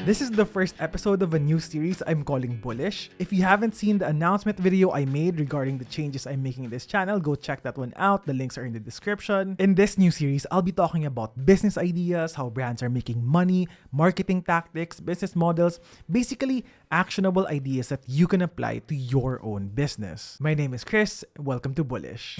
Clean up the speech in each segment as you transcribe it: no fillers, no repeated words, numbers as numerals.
This is the first episode of a new series I'm calling Bullish. If you haven't seen the announcement video I made regarding the changes I'm making in this channel, go check that one out. The links are in the description. In this new series, I'll be talking about business ideas, how brands are making money, marketing tactics, business models, basically actionable ideas that you can apply to your own business. My name is Chris. Welcome to Bullish.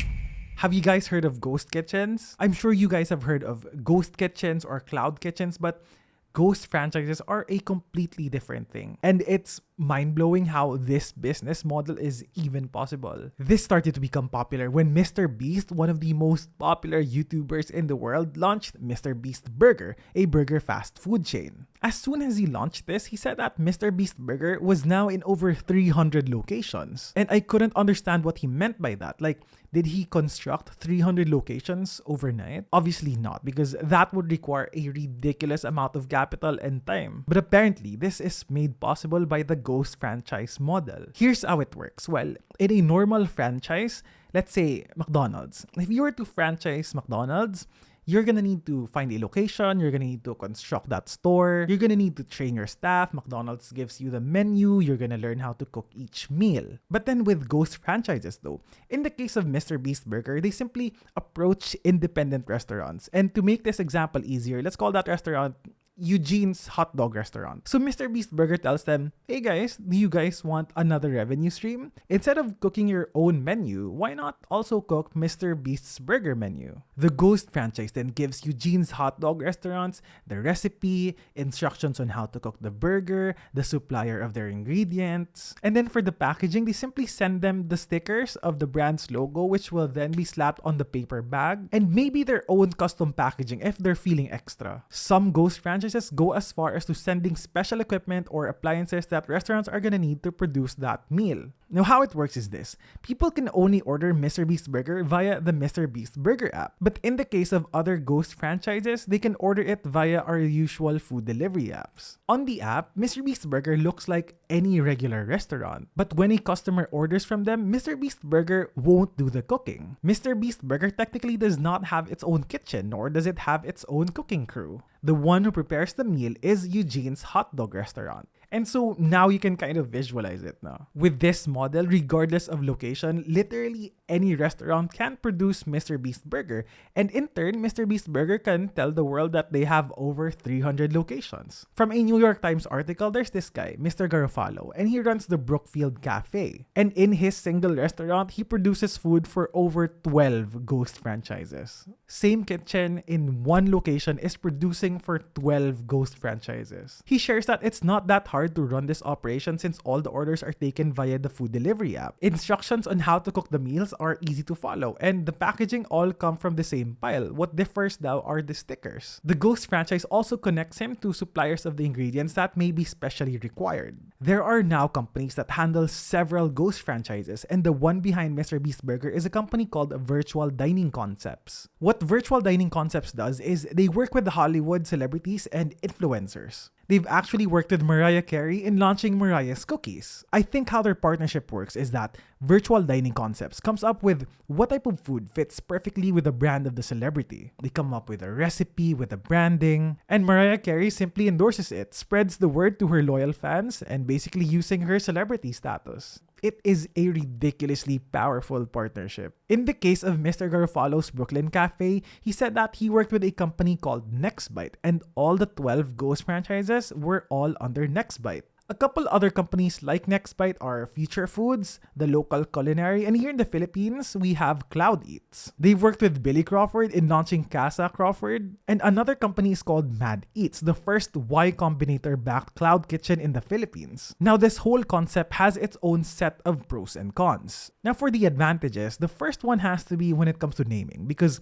Have you guys heard of ghost kitchens? I'm sure you guys have heard of ghost kitchens or cloud kitchens, but ghost franchises are a completely different thing. And it's mind-blowing how this business model is even possible. This started to become popular when MrBeast, one of the most popular YouTubers in the world, launched MrBeast Burger, a burger fast food chain. As soon as he launched this, he said that MrBeast Burger was now in over 300 locations. And I couldn't understand what he meant by that. Like, did he construct 300 locations overnight? Obviously not, because that would require a ridiculous amount of capital and time. But apparently, this is made possible by the ghost franchise model. Here's how it works. Well, in a normal franchise, let's say McDonald's. If you were to franchise McDonald's, you're gonna need to find a location, you're gonna need to construct that store, you're gonna need to train your staff, McDonald's gives you the menu, you're gonna learn how to cook each meal. But then with ghost franchises though, in the case of MrBeast Burger, they simply approach independent restaurants. And to make this example easier, let's call that restaurant Eugene's Hot Dog Restaurant. So MrBeast Burger tells them, hey guys, do you guys want another revenue stream? Instead of cooking your own menu, why not also cook MrBeast's burger menu? The ghost franchise then gives Eugene's Hot Dog Restaurants the recipe, instructions on how to cook the burger, the supplier of their ingredients. And then for the packaging, they simply send them the stickers of the brand's logo, which will then be slapped on the paper bag, and maybe their own custom packaging if they're feeling extra. Some ghost franchises go as far as to sending special equipment or appliances that restaurants are gonna need to produce that meal. Now, how it works is this. People can only order MrBeast Burger via the MrBeast Burger app. But in the case of other ghost franchises, they can order it via our usual food delivery apps. On the app, MrBeast Burger looks like any regular restaurant. But when a customer orders from them, MrBeast Burger won't do the cooking. MrBeast Burger technically does not have its own kitchen, nor does it have its own cooking crew. The one who prepares the meal is Eugene's Hot Dog Restaurant. And so now you can kind of visualize it now. With this model, regardless of location, literally any restaurant can produce MrBeast Burger. And in turn, MrBeast Burger can tell the world that they have over 300 locations. From a New York Times article, there's this guy, Mr. Garofalo, and he runs the Brookfield Cafe. And in his single restaurant, he produces food for over 12 ghost franchises. Same kitchen in one location is producing for 12 ghost franchises. He shares that it's not that hard to run this operation since all the orders are taken via the food delivery app. Instructions on how to cook the meals are easy to follow, and the packaging all come from the same pile. What differs now are the stickers. The ghost franchise also connects him to suppliers of the ingredients that may be specially required. There are now companies that handle several ghost franchises, and the one behind MrBeast Burger is a company called Virtual Dining Concepts. What Virtual Dining Concepts does is they work with Hollywood celebrities and influencers. They've actually worked with Mariah Carey in launching Mariah's Cookies. I think how their partnership works is that Virtual Dining Concepts comes up with what type of food fits perfectly with the brand of the celebrity. They come up with a recipe, with a branding, and Mariah Carey simply endorses it, spreads the word to her loyal fans, and basically using her celebrity status. It is a ridiculously powerful partnership. In the case of Mr. Garofalo's Brooklyn Cafe, he said that he worked with a company called Nextbite, and all the 12 ghost franchises were all under Nextbite. A couple other companies like Nextbite are Future Foods, The Local Culinary, and here in the Philippines, we have Cloud Eats. They've worked with Billy Crawford in launching Casa Crawford, and another company is called Mad Eats, the first Y Combinator-backed cloud kitchen in the Philippines. Now, this whole concept has its own set of pros and cons. Now, for the advantages, the first one has to be when it comes to naming, because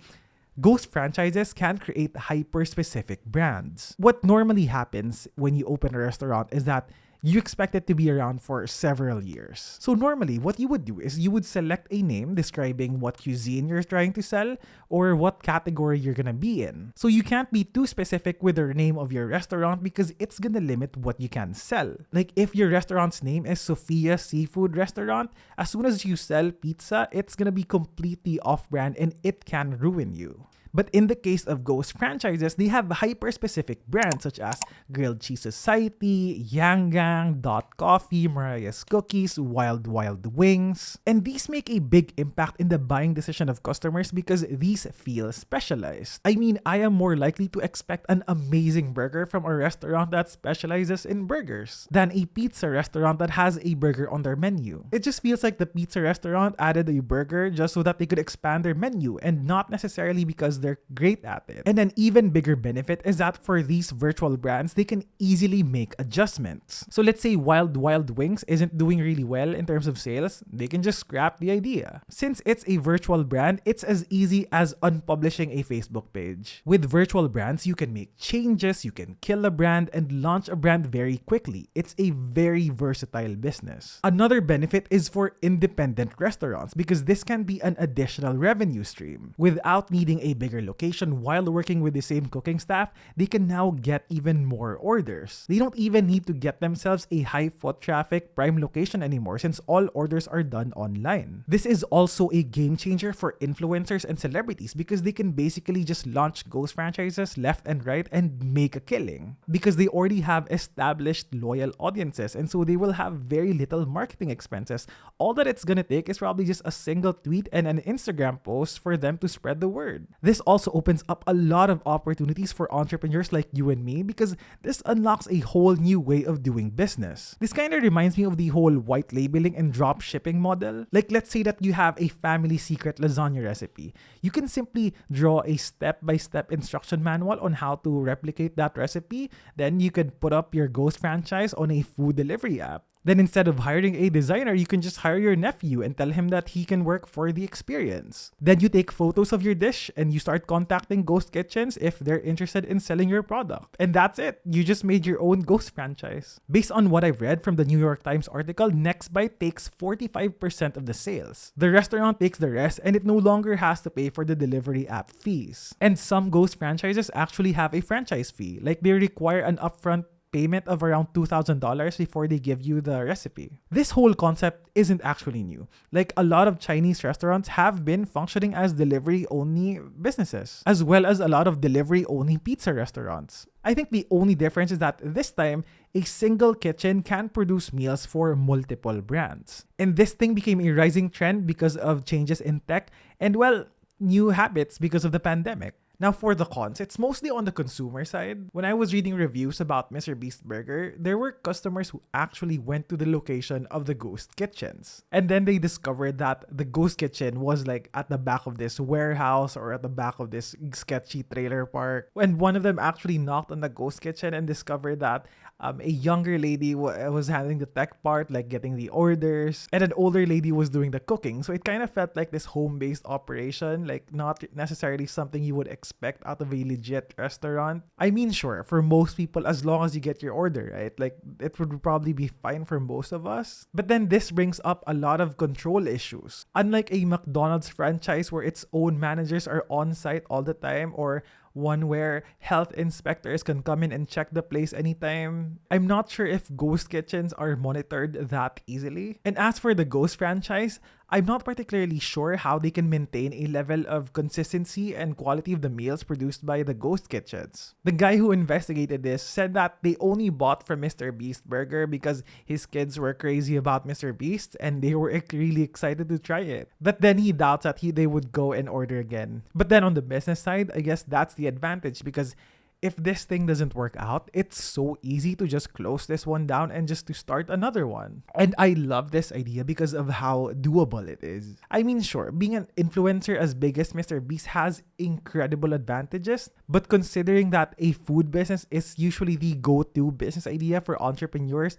ghost franchises can create hyper-specific brands. What normally happens when you open a restaurant is that you expect it to be around for several years. So normally, what you would do is you would select a name describing what cuisine you're trying to sell or what category you're gonna be in. So you can't be too specific with the name of your restaurant because it's gonna limit what you can sell. Like if your restaurant's name is Sophia Seafood Restaurant, as soon as you sell pizza, it's gonna be completely off-brand and it can ruin you. But in the case of ghost franchises, they have hyper-specific brands such as Grilled Cheese Society, Yangang, Dot Coffee, Mariah's Cookies, Wild Wild Wings. And these make a big impact in the buying decision of customers because these feel specialized. I mean, I am more likely to expect an amazing burger from a restaurant that specializes in burgers than a pizza restaurant that has a burger on their menu. It just feels like the pizza restaurant added a burger just so that they could expand their menu and not necessarily because they're great at it. And an even bigger benefit is that for these virtual brands, they can easily make adjustments. So let's say Wild Wild Wings isn't doing really well in terms of sales, they can just scrap the idea. Since it's a virtual brand, it's as easy as unpublishing a Facebook page. With virtual brands, you can make changes, you can kill a brand, and launch a brand very quickly. It's a very versatile business. Another benefit is for independent restaurants because this can be an additional revenue stream. Without needing a bigger location while working with the same cooking staff, they can now get even more orders. They don't even need to get themselves a high foot traffic prime location anymore since all orders are done online. This is also a game changer for influencers and celebrities because they can basically just launch ghost franchises left and right and make a killing because they already have established loyal audiences, and so they will have very little marketing expenses. All that it's gonna take is probably just a single tweet and an Instagram post for them to spread the word. This also opens up a lot of opportunities for entrepreneurs like you and me because this unlocks a whole new way of doing business. This kind of reminds me of the whole white labeling and drop shipping model. Like, let's say that you have a family secret lasagna recipe. You can simply draw a step-by-step instruction manual on how to replicate that recipe. Then you could put up your ghost franchise on a food delivery app. Then instead of hiring a designer, you can just hire your nephew and tell him that he can work for the experience. Then you take photos of your dish and you start contacting ghost kitchens if they're interested in selling your product. And that's it. You just made your own ghost franchise. Based on what I've read from the New York Times article, Nextbite takes 45% of the sales. The restaurant takes the rest and it no longer has to pay for the delivery app fees. And some ghost franchises actually have a franchise fee. Like, they require an upfront payment of around $2,000 before they give you the recipe. This whole concept isn't actually new. Like, a lot of Chinese restaurants have been functioning as delivery-only businesses, as well as a lot of delivery-only pizza restaurants. I think the only difference is that this time, a single kitchen can produce meals for multiple brands. And this thing became a rising trend because of changes in tech and, well, new habits because of the pandemic. Now for the cons, it's mostly on the consumer side. When I was reading reviews about MrBeast Burger, there were customers who actually went to the location of the ghost kitchens. And then they discovered that the ghost kitchen was like at the back of this warehouse or at the back of this sketchy trailer park. And one of them actually knocked on the ghost kitchen and discovered that a younger lady was handling the tech part, like getting the orders, and an older lady was doing the cooking. So it kind of felt like this home-based operation, like not necessarily something you would expect out of a legit restaurant. I mean, sure, for most people, as long as you get your order, right? Like, it would probably be fine for most of us. But then this brings up a lot of control issues. Unlike a McDonald's franchise where its own managers are on site all the time, or one where health inspectors can come in and check the place anytime, I'm not sure if ghost kitchens are monitored that easily. And as for the ghost franchise, I'm not particularly sure how they can maintain a level of consistency and quality of the meals produced by the ghost kitchens. The guy who investigated this said that they only bought from MrBeast Burger because his kids were crazy about MrBeast and they were really excited to try it. But then he doubts that they would go and order again. But then on the business side, I guess that's the advantage because if this thing doesn't work out, it's so easy to just close this one down and just to start another one. And I love this idea because of how doable it is. I mean, sure, being an influencer as big as MrBeast has incredible advantages, but considering that a food business is usually the go-to business idea for entrepreneurs,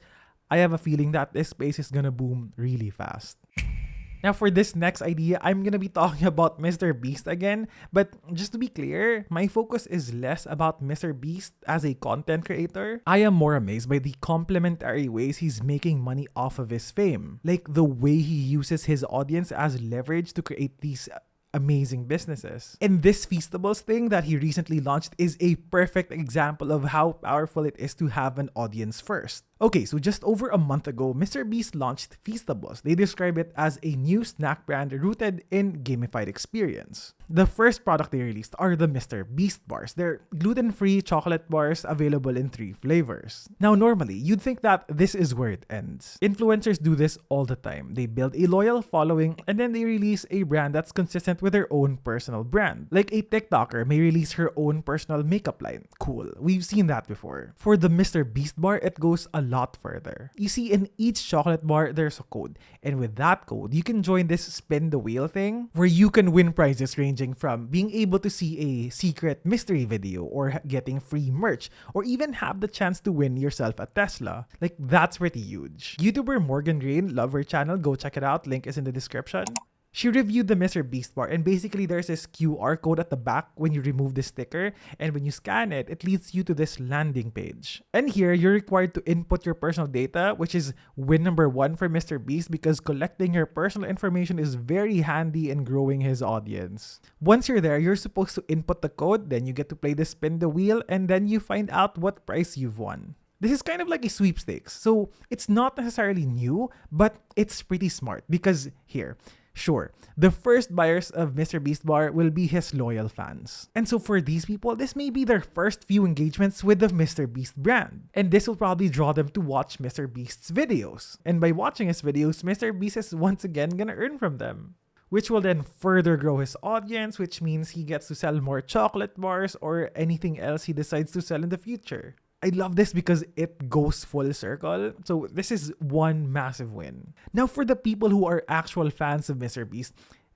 I have a feeling that this space is gonna boom really fast. Now for this next idea, I'm gonna be talking about MrBeast again, but just to be clear, my focus is less about MrBeast as a content creator. I am more amazed by the complementary ways he's making money off of his fame. Like the way he uses his audience as leverage to create these amazing businesses. And this Feastables thing that he recently launched is a perfect example of how powerful it is to have an audience first. Okay, so just over a month ago, MrBeast launched Feastables. They describe it as a new snack brand rooted in gamified experience. The first product they released are the MrBeast bars. They're gluten-free chocolate bars available in 3 flavors. Now, normally, you'd think that this is where it ends. Influencers do this all the time. They build a loyal following and then they release a brand that's consistent with their own personal brand. Like a TikToker may release her own personal makeup line. Cool. We've seen that before. For the MrBeast bar, it goes a lot further. You see, in each chocolate bar, there's a code. And with that code, you can join this spin the wheel thing where you can win prizes ranging from being able to see a secret mystery video or getting free merch or even have the chance to win yourself a Tesla. Like, that's pretty huge. YouTuber Morgan Rain, love her channel. Go check it out. Link is in the description. She reviewed the MrBeast bar, and basically there's this QR code at the back when you remove the sticker, and when you scan it, it leads you to this landing page. And here, you're required to input your personal data, which is win number 1 for MrBeast because collecting your personal information is very handy in growing his audience. Once you're there, you're supposed to input the code, then you get to play the spin the wheel, and then you find out what prize you've won. This is kind of like a sweepstakes, so it's not necessarily new, but it's pretty smart because here, sure, the first buyers of MrBeast bar will be his loyal fans. And so for these people, this may be their first few engagements with the MrBeast brand. And this will probably draw them to watch MrBeast's videos. And by watching his videos, MrBeast is once again gonna earn from them, which will then further grow his audience, which means he gets to sell more chocolate bars or anything else he decides to sell in the future. I love this because it goes full circle. So this is one massive win. Now for the people who are actual fans of MrBeast,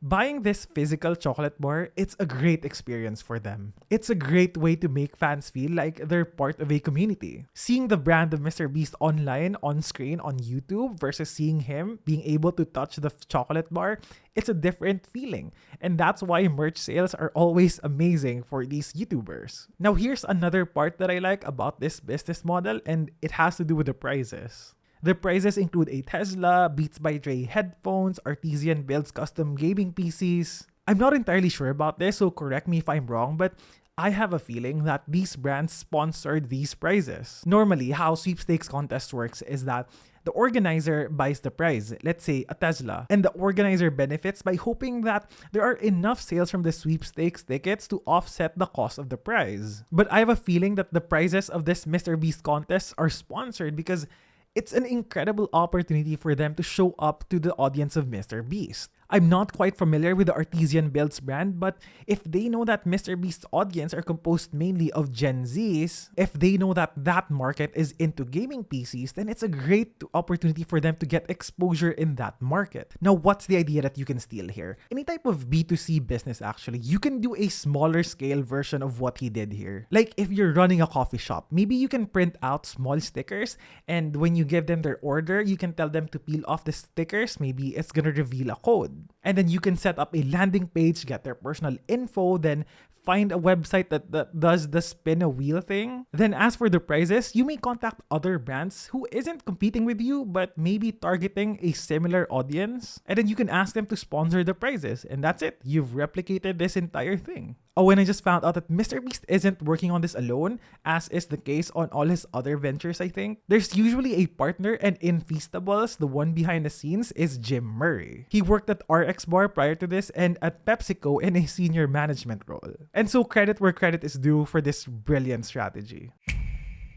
buying this physical chocolate bar, it's a great experience for them. It's a great way to make fans feel like they're part of a community. Seeing the brand of MrBeast online, on screen, on YouTube versus seeing him being able to touch the chocolate bar, it's a different feeling. And that's why merch sales are always amazing for these YouTubers. Now here's another part that I like about this business model, and it has to do with the prices. The prizes include a Tesla, Beats by Dre headphones, Artisan builds custom gaming PCs. I'm not entirely sure about this, so correct me if I'm wrong, but I have a feeling that these brands sponsored these prizes. Normally, how sweepstakes contest works is that the organizer buys the prize, let's say a Tesla, and the organizer benefits by hoping that there are enough sales from the sweepstakes tickets to offset the cost of the prize. But I have a feeling that the prizes of this MrBeast contest are sponsored because it's an incredible opportunity for them to show up to the audience of MrBeast. I'm not quite familiar with the Artisan Builds brand, but if they know that MrBeast's audience are composed mainly of Gen Zs, if they know that that market is into gaming PCs, then it's a great opportunity for them to get exposure in that market. Now, what's the idea that you can steal here? Any type of B2C business, actually, you can do a smaller scale version of what he did here. Like if you're running a coffee shop, maybe you can print out small stickers, and when you give them their order, you can tell them to peel off the stickers. Maybe it's gonna reveal a code. And then you can set up a landing page, get their personal info, then find a website that does the spin a wheel thing. Then as for the prizes, you may contact other brands who isn't competing with you, but maybe targeting a similar audience. And then you can ask them to sponsor the prizes. And that's it. You've replicated this entire thing. Oh, and I just found out that MrBeast isn't working on this alone, as is the case on all his other ventures, I think. There's usually a partner, and in Feastables, the one behind the scenes is Jim Murray. He worked at RX Bar prior to this and at PepsiCo in a senior management role. And so credit where credit is due for this brilliant strategy.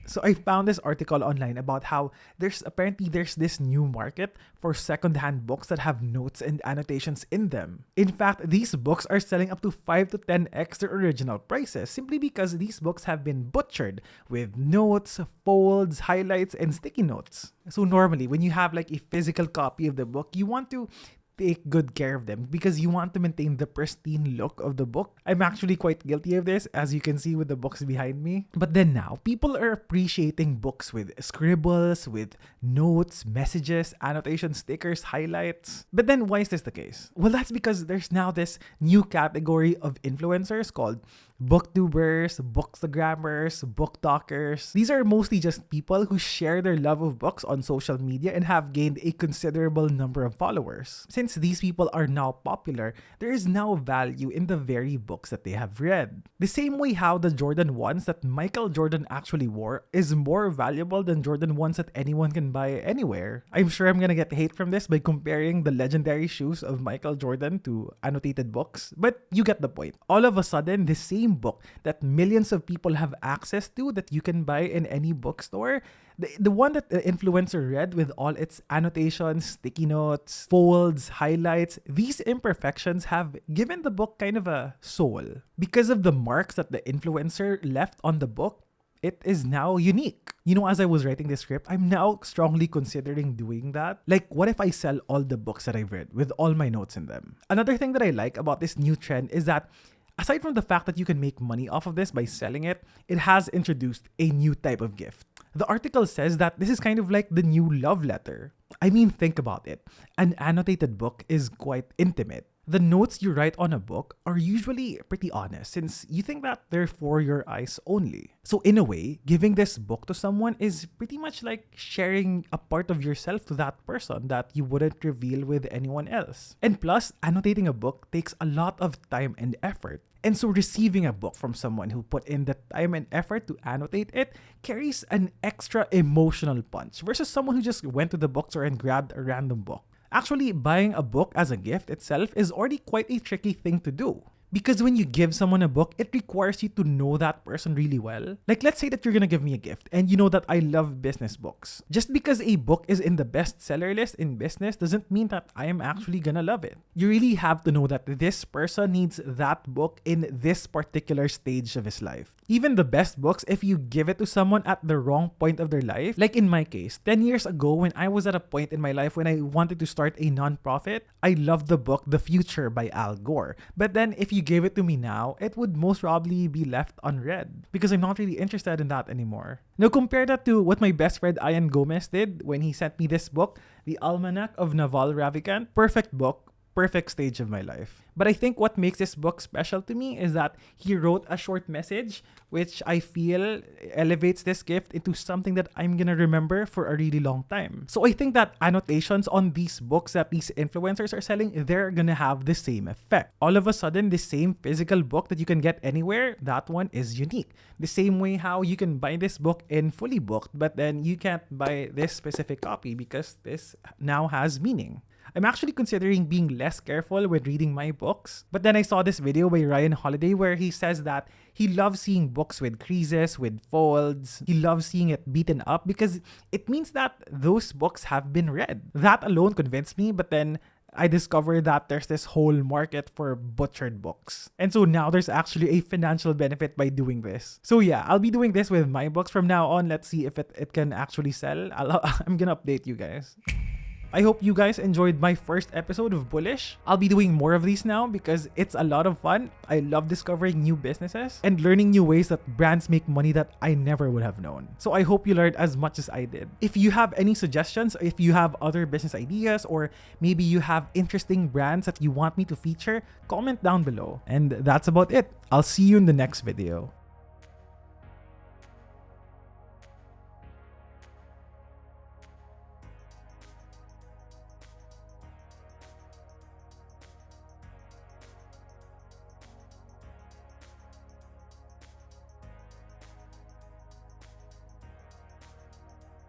So I found this article online about how there's this new market for secondhand books that have notes and annotations in them. In fact, these books are selling up to 5 to 10x their original prices simply because these books have been butchered with notes, folds, highlights, and sticky notes. So normally, when you have like a physical copy of the book, you want to take good care of them because you want to maintain the pristine look of the book. I'm actually quite guilty of this, as you can see with the books behind me. But then now, people are appreciating books with scribbles, with notes, messages, annotations, stickers, highlights. But then why is this the case? Well, that's because there's now this new category of influencers called Booktubers, bookstagrammers, book talkers. These are mostly just people who share their love of books on social media and have gained a considerable number of followers. Since these people are now popular, there is now value in the very books that they have read. The same way how the Jordan 1s that Michael Jordan actually wore is more valuable than Jordan 1s that anyone can buy anywhere. I'm sure I'm gonna get hate from this by comparing the legendary shoes of Michael Jordan to annotated books, but you get the point. All of a sudden, the same book that millions of people have access to that you can buy in any bookstore, the one that the influencer read with all its annotations, sticky notes, folds, highlights, these imperfections have given the book kind of a soul. Because of the marks that the influencer left on the book, it is now unique. You know, as I was writing this script, I'm now strongly considering doing that. Like, what if I sell all the books that I've read with all my notes in them? Another thing that I like about this new trend is that aside from the fact that you can make money off of this by selling it, it has introduced a new type of gift. The article says that this is kind of like the new love letter. I mean, think about it. An annotated book is quite intimate. The notes you write on a book are usually pretty honest since you think that they're for your eyes only. So in a way, giving this book to someone is pretty much like sharing a part of yourself to that person that you wouldn't reveal with anyone else. And plus, annotating a book takes a lot of time and effort. And so receiving a book from someone who put in the time and effort to annotate it carries an extra emotional punch versus someone who just went to the bookstore and grabbed a random book. Actually, buying a book as a gift itself is already quite a tricky thing to do. Because when you give someone a book, it requires you to know that person really well. Like, let's say that you're gonna give me a gift and you know that I love business books. Just because a book is in the bestseller list in business doesn't mean that I am actually gonna love it. You really have to know that this person needs that book in this particular stage of his life. Even the best books, if you give it to someone at the wrong point of their life, like in my case, 10 years ago when I was at a point in my life when I wanted to start a nonprofit, I loved the book The Future by Al Gore. But then if you gave it to me now, it would most probably be left unread because I'm not really interested in that anymore. Now compare that to what my best friend Ian Gomez did when he sent me this book, The Almanac of Naval Ravikant. Perfect book, perfect stage of my life. But I think what makes this book special to me is that he wrote a short message which I feel elevates this gift into something that I'm gonna remember for a really long time. So I think that annotations on these books that these influencers are selling, they're gonna have the same effect. All of a sudden, the same physical book that you can get anywhere, that one is unique. The same way how you can buy this book in fully booked, but then you can't buy this specific copy because this now has meaning. I'm actually considering being less careful with reading my books. But then I saw this video by Ryan Holiday where he says that he loves seeing books with creases, with folds. He loves seeing it beaten up because it means that those books have been read. That alone convinced me, but then I discovered that there's this whole market for butchered books. And so now there's actually a financial benefit by doing this. So yeah, I'll be doing this with my books from now on. Let's see if it can actually sell. I'm gonna update you guys. I hope you guys enjoyed my first episode of Bullish. I'll be doing more of these now because it's a lot of fun. I love discovering new businesses and learning new ways that brands make money that I never would have known. So I hope you learned as much as I did. If you have any suggestions, if you have other business ideas, or maybe you have interesting brands that you want me to feature, comment down below. And that's about it. I'll see you in the next video.